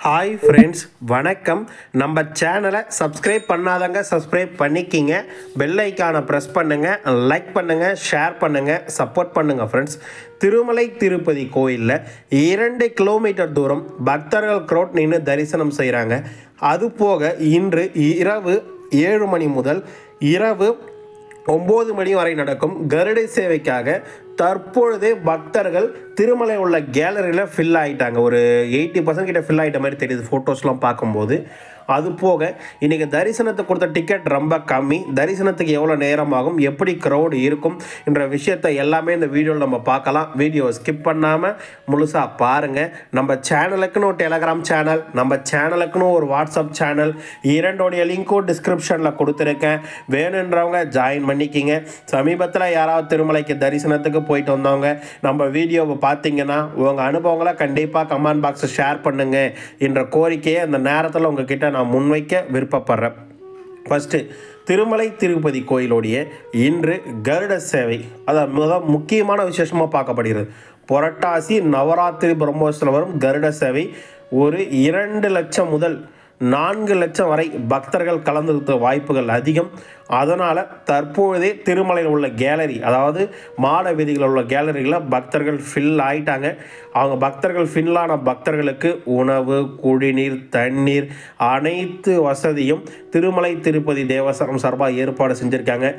Hi friends, வணக்கம். நம்ம சேனலை சப்ஸ்கிரைப் பண்ணாதவங்க சப்ஸ்கிரைப் பண்ணிக்கிங்க. பெல் ஐக்கானை ப்ரெஸ் பண்ணுங்கள், லைக் பண்ணுங்கள், ஷேர் பண்ணுங்கள், சப்போர்ட் பண்ணுங்கள் ஃப்ரெண்ட்ஸ். திருமலை திருப்பதி கோயிலில் 2 கிலோமீட்டர் தூரம் பக்தர்கள் க்ரௌட் நின்று தரிசனம் செய்கிறாங்க. அதுபோக இன்று இரவு 7 மணி முதல் இரவு 9 மணி வரை நடக்கும் கருடை சேவைக்காக தற்பொழுதே பக்தர்கள் திருமலை உள்ள கேலரியில் ஃபில் ஆகிட்டாங்க. ஒரு 80% கிட்ட ஃபில் ஆகிட்ட மாதிரி தெரியுது ஃபோட்டோஸ்லாம் பார்க்கும்போது. அது போக இன்றைக்கி தரிசனத்துக்கு கொடுத்த டிக்கெட் ரொம்ப கம்மி. தரிசனத்துக்கு எவ்வளோ நேரம் ஆகும், எப்படி க்ரௌடு இருக்கும் என்ற விஷயத்தை எல்லாமே இந்த வீடியோவில் நம்ம பார்க்கலாம். வீடியோவை ஸ்கிப் பண்ணாமல் முழுசாக பாருங்கள். நம்ம சேனலுக்குன்னு ஒரு டெலகிராம் சேனல், நம்ம சேனலுக்குன்னு ஒரு வாட்ஸ்அப் சேனல், இரண்டோடைய லிங்க்கும் டிஸ்கிரிப்ஷனில் கொடுத்துருக்கேன். வேணுன்றவங்க ஜாயின் பண்ணிக்கிங்க. சமீபத்தில் யாராவது திருமலைக்கு தரிசனத்துக்கு போயிட்டு வந்தவங்க நம்ம வீடியோவை பார்த்தீங்கன்னா உங்கள் அனுபவங்களை கண்டிப்பாக கமெண்ட் பாக்ஸை ஷேர் பண்ணுங்கள் என்ற கோரிக்கையை அந்த நேரத்தில் உங்ககிட்ட நான் முன்வைக்க விருப்பப்படுறேன். ஃபஸ்ட்டு, திருமலை திருப்பதி கோயிலுடைய இன்று கருட சேவை அதாவது முக்கியமான விசேஷமாக பார்க்கப்படுகிறது. புரட்டாசி நவராத்திரி பிரம்மோற்சவத்தில் வரும் கருட சேவை ஒரு 2 லட்சம் முதல் 4 லட்சம் வரை பக்தர்கள் கலந்துருக்க வாய்ப்புகள் அதிகம். அதனால் தற்பொழுதே திருமலையில் உள்ள கேலரி, அதாவது மாட வீதிகளில் உள்ள கேலரிகளில் பக்தர்கள் ஃபில் ஆகிட்டாங்க. அவங்க பக்தர்கள் ஃபில்லான பக்தர்களுக்கு உணவு, குடிநீர், தண்ணீர் அனைத்து வசதியும் திருமலை திருப்பதி தேவஸ்தானம் சார்பாக ஏற்பாடு செஞ்சுருக்காங்க.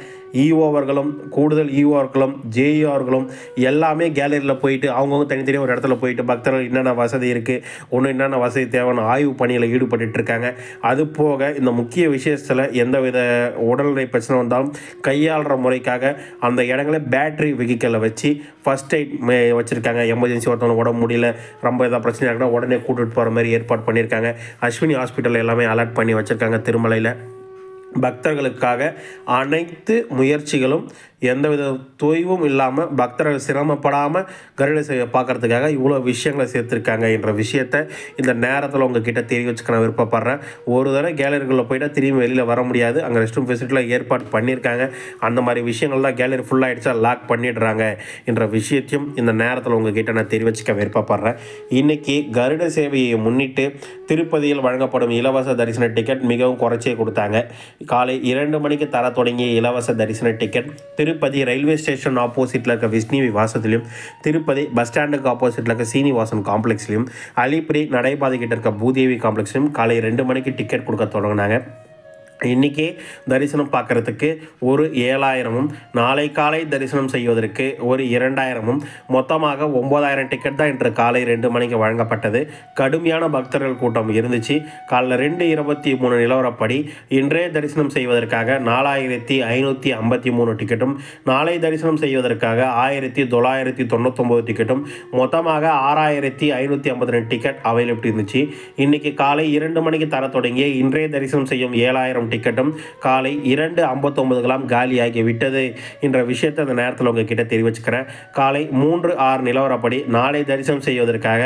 இஓவர்களும் கூடுதல் இஓவர்களும் ஜேஇஓர்களும் எல்லாமே கேலரியில் போயிட்டு அவங்கவுங்க தனித்தனியாக ஒரு இடத்துல போயிட்டு பக்தர்கள் என்னென்ன வசதி இருக்குது, ஒன்று என்னென்ன வசதி தேவையான ஆய்வு பணியில் ஈடுபட்டுருக்காங்க. அது போக இந்த முக்கிய விஷயத்தில் எந்தவித உடல்நிலை பிரச்சனை வந்தாலும் கையாளுற முறைக்காக அந்த இடங்களை பேட்டரி வெஹிக்கிளில் வச்சு ஃபர்ஸ்ட் எய்ட் வச்சுருக்காங்க. எமர்ஜென்சி ஒருத்தவங்க உடம்பு முடியல, ரொம்ப ஏதாவது பிரச்சனை இருக்குன்னா உடனே கூட்டிகிட்டு போகிற மாதிரி ஏற்பாடு பண்ணியிருக்காங்க. அஸ்வினி ஹாஸ்பிட்டல் எல்லாமே அலர்ட் பண்ணி வச்சுருக்காங்க. திருமலையில் பக்தர்களுக்காக அனைத்து முயற்சிகளும் எந்தவித தொய்வும் இல்லாமல் பக்தர்கள் சிரமப்படாமல் கருட சேவை பார்க்குறதுக்காக இவ்வளோ விஷயங்களை சேர்த்துருக்காங்க என்ற விஷயத்தை இந்த நேரத்தில் உங்ககிட்ட தெரிவிச்சுக்க நான் விருப்பப்படுறேன். ஒரு தடவை கேலரிக்குள்ளே போயிட்டால் திரும்பி வெளியில் வர முடியாது. அங்கே ரெஸ்ட் ரூம் ஃபெசிலிட்டியில் ஏற்பாடு பண்ணியிருக்காங்க. அந்த மாதிரி விஷயங்கள்லாம் கேலரி ஃபுல்லாகிடுச்சா லாக் பண்ணிடுறாங்க என்ற விஷயத்தையும் இந்த நேரத்தில் உங்ககிட்ட நான் தெரிவிச்சுக்க விருப்பப்படுறேன். இன்றைக்கி கருட சேவையை முன்னிட்டு திருப்பதியில் வழங்கப்படும் இலவச தரிசன டிக்கெட் மிகவும் குறைச்சே கொடுத்தாங்க. காலை 2 மணிக்கு தர தொடங்கிய இலவச தரிசன டிக்கெட் திருப்பதி ரயில்வே ஸ்டேஷன் ஆப்போசிட்டில் இருக்க விஷ்ணு விவாசத்துலையும், திருப்பதி பஸ் ஸ்டாண்டுக்கு ஆப்போசிட்டில் இருக்க சீனிவாசன் காம்ப்ளெக்ஸ்லையும், அலிப்பிரி நடைபாதைக்கிட்ட இருக்க பூதேவி காம்ப்ளெக்ஸ்லையும் காலை 2 மணிக்கு டிக்கெட் கொடுக்க தொடங்கினாங்க. இன்றைக்கி தரிசனம் பார்க்குறதுக்கு ஒரு 7000ம், நாளை காலை தரிசனம் செய்வதற்கு ஒரு 2000ம், மொத்தமாக 9000 டிக்கெட் தான் இன்று காலை 2 மணிக்கு வழங்கப்பட்டது. கடுமையான பக்தர்கள் கூட்டம் இருந்துச்சு. காலைல 2:23 நிலவரப்படி இன்றைய தரிசனம் செய்வதற்காக 4553 டிக்கெட்டும், நாளை தரிசனம் செய்வதற்காக 1999 டிக்கெட்டும், மொத்தமாக 6552 டிக்கெட் அவைலபிலிட்டி இருந்துச்சு. இன்றைக்கி காலை 2 மணிக்கு தர தொடங்கிய இன்றைய தரிசனம் செய்யும் 7000 டிக்கெட்டும் காலை 2:59 காலியாகி விட்டது என்ற விஷயத்தை அந்த நேரத்தில் உங்ககிட்ட தெரிவிச்சுக்கிறேன். காலை 3:06 நிலவரப்படி நாளை தரிசனம் செய்வதற்காக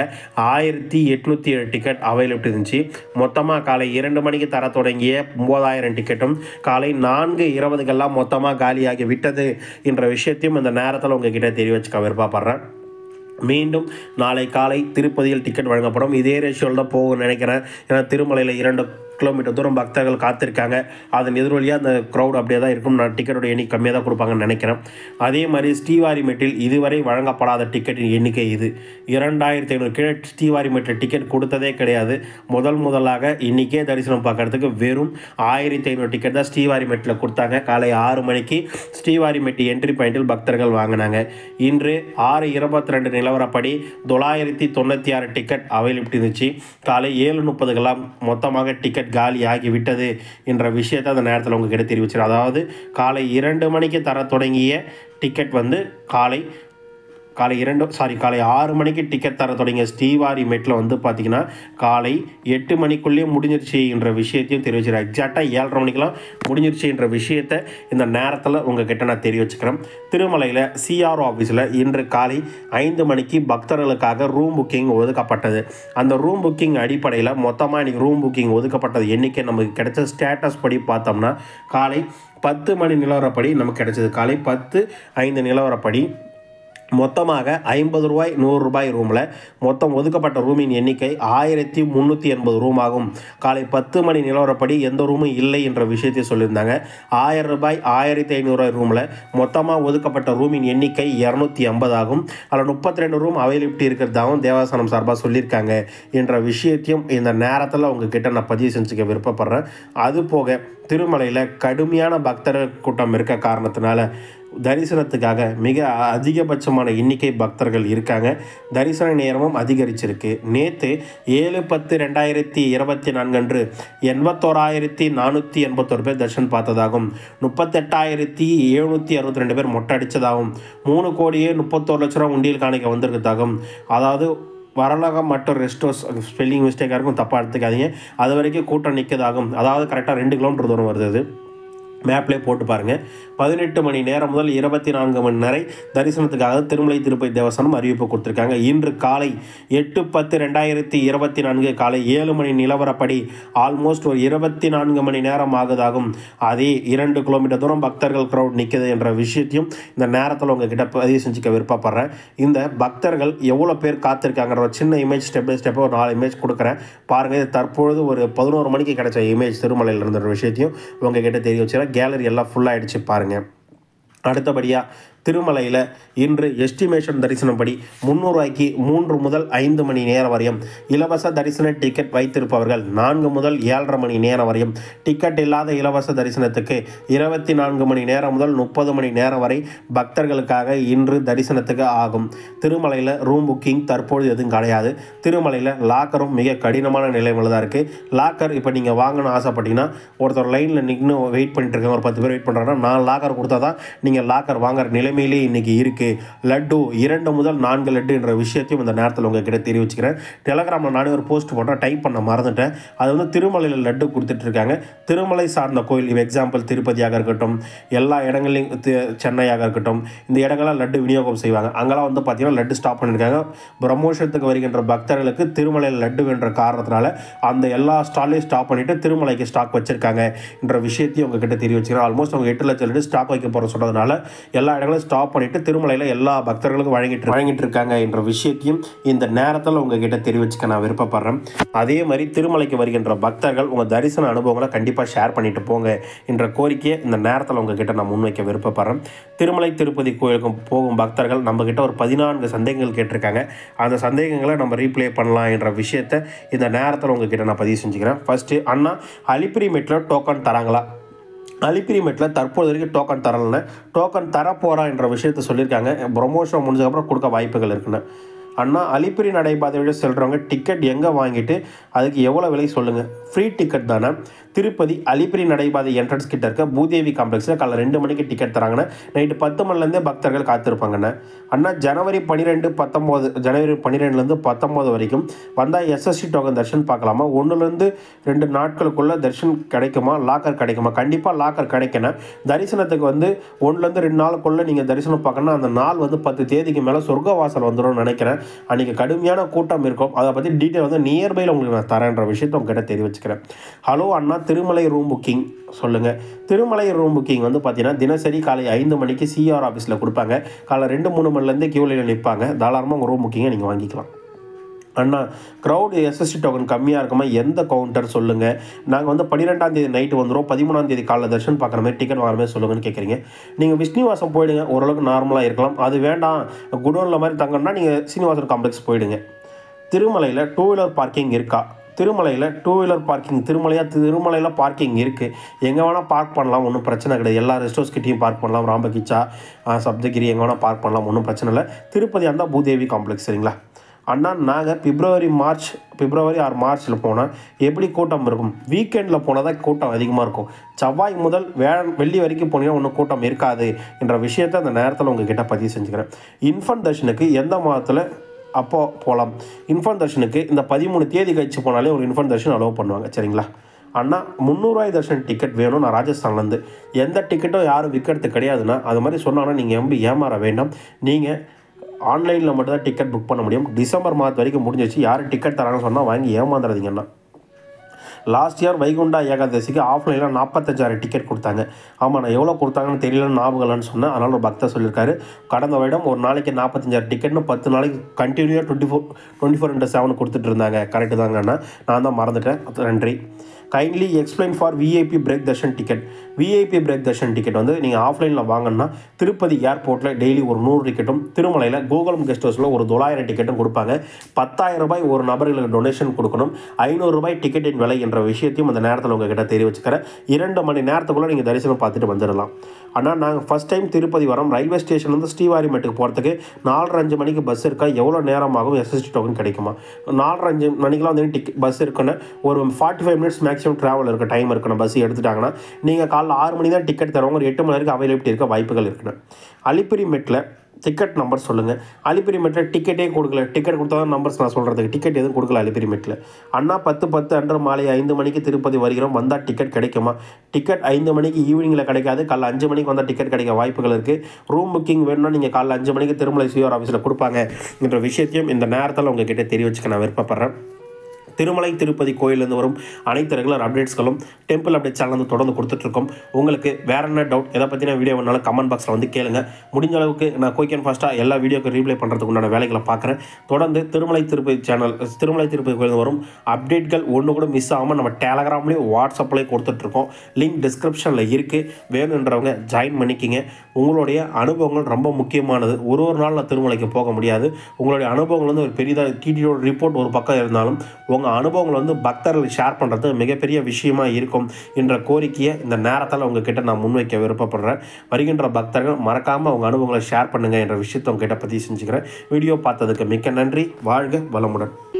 1807 டிக்கெட் அவைலபிலிட்டி இருந்துச்சு. மொத்தமாக காலை 2 மணிக்கு தர தொடங்கிய 9000 டிக்கெட்டும் காலை 4:20 மொத்தமாக காலியாகி விட்டது என்ற விஷயத்தையும் இந்த நேரத்தில் உங்ககிட்ட தெரிவிச்சுக்க விருப்பப்படுறேன். மீண்டும் நாளை காலை திருப்பதியில் டிக்கெட் வழங்கப்படும். இதே ரேஷியோவில் தான் போகும்னு நினைக்கிறேன். ஏன்னா திருமலையில் 2 கிலோமீட்டர் தூரம் பக்தர்கள் காத்திருக்காங்க. அதன் எதிரொலியாக அந்த க்ரௌட் அப்படியே தான் இருக்கும். நான் டிக்கெட்டோட எண்ணிக்கை கம்மியாக தான் கொடுப்பாங்கன்னு நினைக்கிறேன். அதே மாதிரி ஸ்ரீவாரிமேட்டில் இதுவரை வழங்கப்படாத டிக்கெட்டின் எண்ணிக்கை இது 2500 கீழே ஸ்ரீவாரிமேட்டில் டிக்கெட் கொடுத்ததே கிடையாது. முதலாக இன்றைக்கே தரிசனம் பார்க்கறதுக்கு வெறும் 1500 டிக்கெட் தான் ஸ்ரீவாரிமேட்டில் கொடுத்தாங்க. காலை 6 மணிக்கு ஸ்ரீவாரிமேட்டு என்ட்ரி பாயிண்டில் பக்தர்கள் வாங்கினாங்க. இன்று 6:22 நிலவரப்படி 996 டிக்கெட் அவைலபிலிட்டி இருந்துச்சு. காலை 7:30 மொத்தமாக டிக்கெட் காலி ஆகிவிட்டது என்ற விஷயத்தை அந்த நேரத்தில் உங்ககிட்ட தெரிவிச்சிடும். அதாவது காலை 2 மணிக்கு தர தொடங்கிய டிக்கெட் வந்து காலை 6 மணிக்கு டிக்கெட் தர தொடங்கிய ஸ்ரீவாரிமேட்டில் வந்து பார்த்திங்கன்னா காலை 8 மணிக்குள்ளேயே முடிஞ்சிருச்சு என்ற விஷயத்தையும் தெரிவிச்சிடும். எக்ஸாக்டாக 7:30 மணிக்கெலாம் முடிஞ்சிருச்சு என்ற விஷயத்தை இந்த நேரத்தில் உங்ககிட்ட நான் தெரிவிச்சுக்கிறேன். திருமலையில் சிஆர்ஓ ஆஃபீஸில் இன்று காலை 5 மணிக்கு பக்தர்களுக்காக ரூம் புக்கிங் ஒதுக்கப்பட்டது. அந்த ரூம் புக்கிங் அடிப்படையில் மொத்தமாக இன்றைக்கி ரூம் புக்கிங் ஒதுக்கப்பட்டது எண்ணிக்கை நமக்கு கிடைச்ச ஸ்டேட்டஸ் படி பார்த்தோம்னா காலை 10 மணி நிலவரப்படி நமக்கு கிடைச்சது. காலை 10:05 நிலவரப்படி மொத்தமாக 50 ரூபாய் 100 ரூபாய் ரூமில் மொத்தம் ஒதுக்கப்பட்ட ரூமின் எண்ணிக்கை 1380 ரூம் ஆகும். காலை 10 மணி நிலவரப்படி எந்த ரூமும் இல்லை என்ற விஷயத்தை சொல்லியிருந்தாங்க. 1000 ரூபாய் 1500 ரூபாய் ரூமில் மொத்தமாக ஒதுக்கப்பட்ட ரூமின் எண்ணிக்கை 250 ஆகும். அதில் 32 ரூம் அவைலபிலிட்டி இருக்கிறதாகவும் தேவஸ்தானம் சார்பாக சொல்லியிருக்காங்க என்ற விஷயத்தையும் இந்த நேரத்தில் உங்ககிட்ட நான் பதிவு செஞ்சுக்க விருப்பப்படுறேன். அதுபோக திருமலையில் கடுமையான பக்தர்கள் கூட்டம் இருக்க காரணத்தினால தரிசனத்துக்காக மிக அதிகபட்சமான எண்ணிக்கை பக்தர்கள் இருக்காங்க. தரிசன நேரமும் அதிகரிச்சிருக்கு. நேற்று 7/10/2024 அன்று 81,481 பேர் தரிசனம் பார்த்ததாகவும் 38,762 பேர் மொட்டை அடித்ததாகவும் 3,31,00,000 உண்டியல் காணிக்க வந்திருக்கிறதாகவும், அதாவது வரலகம் மற்றும் ரெஸ்டோஸ் ஸ்பெல்லிங் மிஸ்டேக்காக இருக்கும், தப்பாக எடுத்துக்காதீங்க. அது வரைக்கும் கூட்டம் நிற்கதாகும். அதாவது கரெக்டாக 2 கிலோமீட்டர் தூரம் வருது. மேப்லேயே போட்டு பாருங்கள். 18 மணி நேரம் முதல் 24 மணி நேரம் தரிசனத்துக்காக திருமலை திருப்பதி தேவஸ்தானம் அறிவிப்பு கொடுத்துருக்காங்க. இன்று காலை 8/10/2024 காலை 7 மணி நிலவரப்படி ஆல்மோஸ்ட் ஒரு 24 மணி நேரம் ஆகுதாகும். அதே 2 கிலோமீட்டர் தூரம் பக்தர்கள் க்ரௌட் நிற்குது என்ற விஷயத்தையும் இந்த நேரத்தில் உங்ககிட்ட பதிவு செஞ்சுக்க விருப்பப்படுறேன். இந்த பக்தர்கள் எவ்வளோ பேர் காத்திருக்காங்கிற ஒரு சின்ன இமேஜ் ஸ்டெப் பை ஸ்டெப்பாக ஒரு 4 இமேஜ் கொடுக்குறேன் பாருங்கள். இது தற்பொழுது ஒரு 11 மணிக்கு கிடைச்ச இமேஜ் திருமலையில் இருந்த விஷயத்தையும் உங்ககிட்ட தெரிய வச்சுக்கிறேன். கேலரி எல்லாம் ஃபுல்லாகிடுச்சு பாருங்கள். அடுத்தபடியாக திருமலையில் இன்று எஸ்டிமேஷன் தரிசனப்படி 300 ரூபாய்க்கு 3 முதல் 5 மணி நேரம் வரையும் இலவச தரிசன டிக்கெட் வைத்திருப்பவர்கள் 4 முதல் 7:30 மணி நேரம் வரையும், டிக்கெட் இல்லாத இலவச தரிசனத்துக்கு 24 மணி நேரம் முதல் 30 மணி நேரம் வரை பக்தர்களுக்காக இன்று தரிசனத்துக்கு ஆகும். திருமலையில் ரூம் புக்கிங் தற்போது எதுவும் கிடையாது. திருமலையில் லாக்கரும் மிக கடினமான நிலைமையில் தான் இருக்குது. லாக்கர் இப்போ நீங்கள் வாங்கணும்னு ஆசைப்பட்டீங்கன்னா ஒருத்தர் லைனில் நின்று வெயிட் பண்ணிட்டு இருக்காங்க, ஒரு 10 பேர் வெயிட் பண்ணுறாங்கன்னா 4 லாக்கர் கொடுத்தா தான் நீங்கள் லாக்கர் வாங்குற நிலைமையிலே இன்றைக்கி இருக்குது. லட்டு 2 முதல் 4 லட்டு என்ற விஷயத்தையும் இந்த நேரத்தில் உங்ககிட்ட தெரிவிச்சுக்கிறேன். டெலகிராமில் நானே ஒரு போஸ்ட் போட்டேன், டைப் பண்ண மறந்துட்டேன். அது வந்து திருமலையில் லட்டு கொடுத்துட்ருக்காங்க. திருமலை சார்ந்த கோயில், எக்ஸாம்பிள் திருப்பதியாக இருக்கட்டும், எல்லா இடங்களையும் சென்னையாக இருக்கட்டும், இந்த இடங்கள்லாம் லட்டு விநியோகம் செய்வாங்க. அங்கெல்லாம் வந்து பார்த்திங்கன்னா லட்டு ஸ்டாப் பண்ணியிருக்காங்க. பிரம்மோஷத்துக்கு வருகின்ற பக்தர்களுக்கு திருமலையில் லட்டு என்ற காரணத்தினால அந்த எல்லா ஸ்டாலையும் ஸ்டாப் பண்ணிவிட்டு திருமலைக்கு ஸ்டாக் வச்சுருக்காங்க என்ற விஷயத்தையும் உங்ககிட்ட தெரிவிச்சுக்கிறேன். ஆல்மோஸ்ட் அவங்க 8 லட்சம் லட்டு ஸ்டாக் வைக்க போகிற சொன்னதுனால எல்லா இடங்களும் ஸ்டாப் பண்ணிவிட்டு திருமலையில் எல்லா பக்தர்களுக்கும் வழங்கிட்டு இருக்காங்க என்ற விஷயத்தையும் இந்த நேரத்தில் உங்ககிட்ட தெரிவிச்சுக்க நான் விருப்பப்படுறேன். அதே மாதிரி திருமலைக்கு வருகின்ற பக்தர்கள் உங்கள் தரிசன அனுபவங்களை கண்டிப்பாக ஷேர் பண்ணிட்டு போங்க என்ற கோரிக்கையை இந்த நேரத்தில் உங்ககிட்ட நான் முன்வைக்க விருப்பப்படுறேன். திருமலை திருப்பதி கோயிலுக்கு போகும் பக்தர்கள் நம்மக்கிட்ட ஒரு 14 சந்தேகங்கள் கேட்டிருக்காங்க. அந்த சந்தேகங்களை நம்ம ரீப்ளே பண்ணலாம் என்ற விஷயத்தை இந்த நேரத்தில் உங்ககிட்ட நான் பதிவு செஞ்சுக்கிறேன். ஃபஸ்ட்டு, அண்ணா அலிப்பிரி மெட்டில் டோக்கன் தராங்களா? அலிப்பிரி மெட்டில் தற்போது வரைக்கும் டோக்கன் தரலன்னு, டோக்கன் தரப்போகிறா என்ற விஷயத்தை சொல்லியிருக்காங்க. ப்ரொமோஷன் முடிஞ்சதுக்கப்புறம் கொடுக்க வாய்ப்புகள் இருக்குன்னு. அண்ணா அலிப்பிரி நடைபாதை விட செல்கிறவங்க டிக்கெட் எங்கே வாங்கிட்டு அதுக்கு எவ்வளோ விலை சொல்லுங்கள்? ஃப்ரீ டிக்கெட் தானே. திருப்பதி அலிப்பிரி நடைபாதை என்ட்ரன்ஸ் கிட்ட இருக்க பூதேவி காம்ப்ளெக்ஸில் காலைல 2 மணிக்கு டிக்கெட் தராங்கண்ணே. நைட்டு 10 மணிலேருந்தே பக்தர்கள் காத்திருப்பாங்கண்ணே. அண்ணா ஜனவரி 12 வரைக்கும் வந்தால் எஸ்எஸ்டி டோக்கன் தர்ஷன் பார்க்கலாமா? 1-2 நாட்களுக்குள்ளே தர்ஷன் கிடைக்குமா? லாக்கர் கிடைக்குமா? கண்டிப்பாக லாக்கர் கிடைக்கணும். தரிசனத்துக்கு வந்து 1-2 நாளுக்குள்ளே நீங்கள் தரிசனம் பார்க்கணுன்னா அந்த நாள் வந்து 10 தேதிக்கு மேலே சொர்க்கவாசல் வந்துடும் நினைக்கிறேன். அன்றைக்கி கடுமையான கூட்டம் இருக்கும். அதை பற்றி டீட்டெயில் வந்து நியர்பையில் உங்களுக்கு நான் தரேன்ற விஷயத்தை உங்ககிட்ட தெரிவிச்சுக்கிறேன். ஹலோ அண்ணா, திருமலை ரூம் புக்கிங் சொல்லுங்கள். திருமலை ரூம் புக்கிங் வந்து பார்த்தீங்கன்னா தினசரி காலை 5 மணிக்கு சிஆர் ஆஃபீஸில் கொடுப்பாங்க. காலை 2-3 மணிலேருந்தே கியூலையில் நிற்பாங்க. தாராளமாக உங்கள் ரூம் புக்கிங்கை நீங்கள் வாங்கிக்கலாம். அண்ணா க்ரௌடு எஸ்எஸ்டி டோக்கன் கம்மியாக இருக்குமா? எந்த கவுண்டர் சொல்லுங்கள். நாங்கள் வந்து 12ஆம் தேதி நைட்டு வந்துடும், 13ஆம் தேதி காலைல தர்ஷன் பார்க்குற மாதிரி டிக்கெட் வாங்குற மாதிரி சொல்லுங்கன்னு கேட்குறீங்க. நீங்கள் விஷ்ணுவாசம் போயிடுங்க, ஓரளவுக்கு நார்மலாக இருக்கலாம். அது வேண்டாம், குடோனில் மாதிரி தங்கன்னா நீங்கள் சீனிவாசன் காம்ப்ளெக்ஸ் போயிடுங்க. திருமலையில் 2 வீலர் பார்க்கிங் இருக்கா? திருமலையில் 2 வீலர் பார்க்கிங் திருமலையில் பார்க்கிங் இருக்குது. எங்கே வேணால் பார்க் பண்ணலாம், ஒன்றும் பிரச்சனை கிடையாது. எல்லா ரெஸ்டோர்ஸ்கிட்டையும் பார்க் பண்ணலாம். ராம்பகிச்சா, சப்தகிரி எங்கே வேணால் பார்க் பண்ணலாம், ஒன்றும் பிரச்சனை இல்லை. திருப்பதி அந்த பூதேவி காம்ப்ளெக்ஸ் சரிங்களா? அண்ணா நாங்கள் பிப்ரவரி ஆர் மார்ச்சில் போனால் எப்படி கூட்டம் இருக்கும்? வீக்கெண்டில் போனால் தான் கூட்டம் அதிகமாக இருக்கும். செவ்வாய் முதல் வெள்ளி வரைக்கும் போனீங்கன்னா ஒன்றும் கூட்டம் இருக்காது என்ற விஷயத்தை அந்த நேரத்தில் உங்ககிட்ட பதிவு செஞ்சுக்கிறேன். இன்ஃபன்ட் தர்ஷனுக்கு எந்த மாதத்தில் அப்போது போகலாம்? இன்ஃபன்ட் தர்ஷனுக்கு இந்த 13 தேதி கழிச்சு போனாலே ஒரு இன்ஃபன்ட் தர்ஷன் அலோவ் பண்ணுவாங்க சரிங்களா? அண்ணா 300 ரூபாய் தர்ஷன் டிக்கெட் வேணும். நான் ராஜஸ்தான்லேருந்து எந்த டிக்கெட்டும் யாரும் விற்கிறது கிடையாதுன்னா அது மாதிரி சொன்னாங்கன்னா நீங்கள் ஏமாற வேண்டாம். நீங்கள் ஆன்லைனில் மட்டும்தான் டிக்கெட் புக் பண்ண முடியும். டிசம்பர் மாதம் வரைக்கும் முடிஞ்சிச்சு. யார் டிக்கெட் தராங்கன்னு சொன்னால் வாங்கி ஏமாந்துடாதீங்கண்ணா. லாஸ்ட் இயர் வைகுண்டா ஏகாதசிக்கு ஆஃப்லைனில் 45,000 டிக்கெட் கொடுத்தாங்க. ஆமாம், நான் எவ்வளோ கொடுத்தாங்கன்னு தெரியலன்னு ஞாபகம் இல்லைன்னு சொன்னேன். அதனால் ஒரு பக்தர் சொல்லியிருக்காரு, கடந்த வருடம் ஒரு நாளைக்கு 45,000 டிக்கெட்னு 10 நாளைக்கு கண்டினியூவாக 24/7 கொடுத்துட்டு இருந்தாங்க. கரெக்டு தாங்கண்ணா, நான் தான் மறந்துட்டேன். நன்றி. Kindly explain for VIP break Darshan ticket. VIP break Darshan ticket வந்து நீங்கள் ஆஃப்லைனில் வாங்கினா திருப்பதி ஏர்போர்ட்டில் டெய்லி ஒரு 100 டிக்கெட்டும், திருமலையில் கோகுலம் கெஸ்ட் ஹவுஸில் ஒரு 900 டிக்கெட்டும் கொடுப்பாங்க. 10,000 ரூபாய் ஒரு நபர்களுக்கு டொனேஷன் கொடுக்கணும். 500 ரூபாய் டிக்கெட்டின் விலை என்ற விஷயத்தையும் அந்த நேரத்தில் உங்ககிட்ட தெரிவிச்சுக்கிறேன். 2 மணி நேரத்துக்குள்ளே நீங்கள் தரிசனம் பார்த்துட்டு வந்துடலாம். ஆனால் நாங்கள் ஃபஸ்ட் டைம் திருப்பதி வரோம். ரயில்வே ஸ்டேஷன்லேருந்து ஸ்ரீவாரிமேட்டுக்கு போகிறதுக்கு 4:30 மணிக்கு பஸ் இருக்கா, எவ்வளோ நேரமாகும், எஸ்எஸ்டி டோக்கன் கிடைக்குமா? 4:30 மணிக்கெலாம் வந்து பஸ் இருக்குன்னு ஒரு 45 மினிட்ஸ் மேக்ஸிமம் ட்ராவல் இருக்க டைம் இருக்குன்னு பஸ் எடுத்துட்டாங்கன்னா நீங்கள் காலைல 6 மணி தான் டிக்கெட் தருவாங்க. ஒரு 8 மணி நேரம் அவைலபிலிட்டி இருக்க வாய்ப்புகள் இருக்குன்னு. அலிப்பிரி மெட்டில் டிக்கெட் நம்பர் சொல்லுங்கள். அலிப்பிரி மெட்டில் டிக்கெட்டே கொடுக்கல. டிக்கெட் கொடுத்தா தான் நம்பர்ஸ் நான் சொல்கிறதுக்கு. டிக்கெட் எதுவும் கொடுக்கல அலிப்பிரி மெட்டில். அண்ணா 10:10 அன்று மாலை 5 மணிக்கு திருப்பதி வருகிறோம், வந்தால் டிக்கெட் கிடைக்குமா? டிக்கெட் 5 மணிக்கு ஈவினிங்கில் கிடைக்காது. காலைல 5 மணிக்கு வந்தால் டிக்கெட் கிடைக்க வாய்ப்புகள் இருக்குது. ரூம் புக்கிங் வேணும்னா நீங்கள் காலைல 5 மணிக்கு திருமலை சிஆர் ஆஃபீஸில் கொடுப்பாங்க என்ற விஷயத்தையும் இந்த நேரத்தில் உங்ககிட்ட தெரிவிச்சுக்க நான் விருப்பப்படுறேன். திருமலை திருப்பதி கோயிலேருந்து வரும் அனைத்து ரெகுலர் அப்டேட்ஸ்களும் டெம்பிள் அப்டேட் சேனல் வந்து தொடர்ந்து கொடுத்துட்ருக்கோம். உங்களுக்கு வேறு என்ன டவுட், எதை பற்றின வீடியோ வேணாலும் கமெண்ட் பாக்ஸில் வந்து கேளுங்க. முடிஞ்ச அளவுக்கு நான் குயிக் அண்ட் ஃபாஸ்ட்டாக எல்லா வீடியோக்கு ரீப்ளை பண்ணுறதுக்கு உண்டான வேலைகளை பார்க்குறேன். தொடர்ந்து திருமலை திருப்பதி சேனல், திருமலை திருப்பதி கோயிலேருந்து வரும் அப்டேட்கள் ஒன்று கூட மிஸ் ஆகாமல் நம்ம டெலகிராம்லேயும் வாட்ஸ்அப்லேயும் கொடுத்துட்ருக்கோம். லிங்க் டிஸ்கிரிப்ஷனில் இருக்குது. வேணுன்றவங்க ஜாயின் பண்ணிக்கிங்க. உங்களுடைய அனுபவங்கள் ரொம்ப முக்கியமானது. ஒரு நாள் நான் திருமலைக்கு போக முடியாது. உங்களுடைய அனுபவங்கள் வந்து ஒரு பெரிதாக டிடியோட ரிப்போர்ட் ஒரு பக்கம் இருந்தாலும் உங்கள் அனுபவங்கள் வந்து பக்தர்கள் ஷேர் பண்ணுறது மிகப்பெரிய விஷயமா இருக்கும் என்ற கோரிக்கையை இந்த நேரத்தில் உங்ககிட்ட நான் முன்வைக்க விருப்பப்படுறேன். வருகின்ற பக்தர்கள் மறக்காமல் உங்கள் அனுபவங்களை ஷேர் பண்ணுங்கள் என்ற விஷயத்தை உங்ககிட்ட பதிவு செஞ்சுக்கிறேன். வீடியோ பார்த்ததுக்கு மிக்க நன்றி. வாழ்க வளமுடன்.